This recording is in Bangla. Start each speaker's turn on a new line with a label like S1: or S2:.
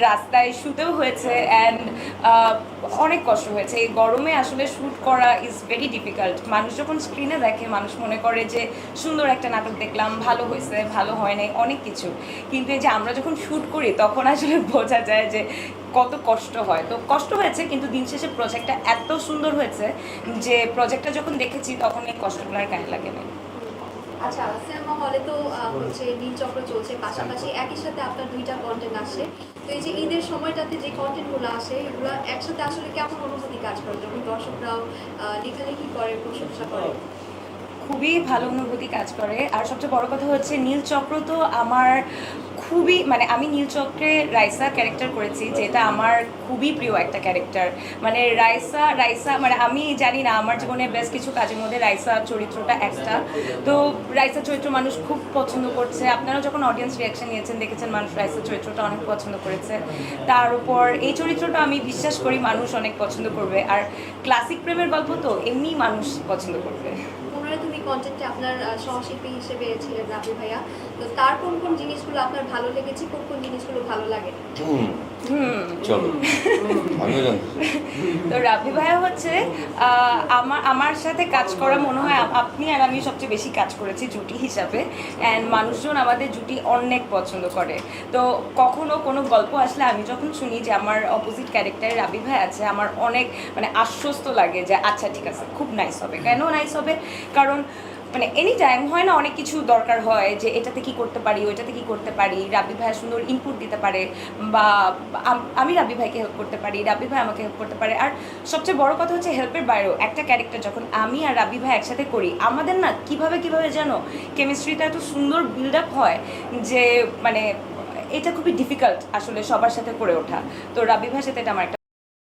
S1: রাস্তায় শুতেও হয়েছে অ্যান্ড অনেক কষ্ট হয়েছে। এই গরমে আসলে শ্যুট করা ইজ ভেরি ডিফিকাল্ট। মানুষ যখন স্ক্রিনে দেখে মানুষ মনে করে যে সুন্দর একটা নাটক দেখলাম, ভালো হয়েছে, ভালো হয় নাই, অনেক কিছু। কিন্তু এই যে আমরা যখন শ্যুট করি তখন আসলে বোঝা যায় যে কত কষ্ট হয়। তো কষ্ট হয়েছে, কিন্তু দিন শেষে প্রজেক্টটা এত সুন্দর হয়েছে যে প্রজেক্টটা যখন দেখেছি তখন এই কষ্টগুলো আর গায়ে লাগে না।
S2: আচ্ছা, সিনেমা হলে তো হচ্ছে নীলচক্র চলছে, পাশাপাশি একই সাথে আপনার দুইটা কন্টেন্ট আসে। তো এই যে ঈদের সময়টাতে যে কন্টেন্টগুলো আসে, এগুলো একসাথে আসলে কেমন অনুভূতি কাজ করে যখন দর্শকরাও লেখালেখি করে, প্রশংসা করে?
S1: খুবই ভালো অনুভূতি কাজ করে। আর সবচেয়ে বড় কথা হচ্ছে নীলচক্র তো আমার খুবই, মানে আমি নীলচক্রে রাইসা ক্যারেক্টার করেছি, যেটা আমার খুবই প্রিয় একটা ক্যারেক্টার। মানে রাইসা রাইসা মানে আমি জানি না, আমার জীবনে বেশ কিছু কাজের মধ্যে রাইসা চরিত্রটা একটা। তো রাইসা চরিত্র মানুষ খুব পছন্দ করছে। আপনারা যখন অডিয়েন্স রিয়াকশন নিয়েছেন দেখেছেন মানুষ রাইসা চরিত্রটা অনেক পছন্দ করেছে। তার উপর এই চরিত্রটা আমি বিশ্বাস করি মানুষ অনেক পছন্দ করবে। আর ক্লাসিক প্রেমের গল্প তো এমনি মানুষ পছন্দ করবে।
S2: তুমি কন্টেন্টে আপনার সহশিল্পী হিসেবে ছিলেন রাবি ভাইয়া, তো তার কোন কোন জিনিসগুলো আপনার ভালো লেগেছে, কোন কোন জিনিসগুলো ভালো লাগে?
S3: চলো আমিও জানতে
S1: তো রাবি ভাইয়া হচ্ছে আমার আমার সাথে কাজ করা মনে হয় আপনি আর আমি সবচেয়ে বেশি কাজ করেছি জুটি হিসাবে। অ্যান্ড মানুষজন আমাদের জুটি অনেক পছন্দ করে। তো কখনো কোনো গল্প আসলে আমি যখন শুনি যে আমার অপোজিট ক্যারেক্টারে রাবি ভাই আছে, আমার অনেক মানে আশ্বস্ত লাগে যে আচ্ছা ঠিক আছে, খুব নাইস হবে। কেন নাইস হবে? কারণ মানে এনি টাইম হয় না, অনেক কিছু দরকার হয় যে এটাতে কি করতে পারি, ওইটাতে কি করতে পারি, রাবি ভাই সুন্দর ইনপুট দিতে পারে, বা আমি রাবি ভাইকে হেল্প করতে পারি, রাবি ভাই আমাকে হেল্প করতে পারে। আর সবচেয়ে বড় কথা হচ্ছে হেল্পের বাইরেও একটা ক্যারেক্টার যখন আমি আর রাবি ভাই একসাথে করি, আমাদের না কিভাবে কিভাবে যেন কেমিস্ট্রিটা এত সুন্দর বিল্ড আপ হয় যে মানে এটা খুবই ডিফিকাল্ট আসলে সবার সাথে করে ওঠা। তো রাবি ভাইয়ের সাথে এটা আমার একটা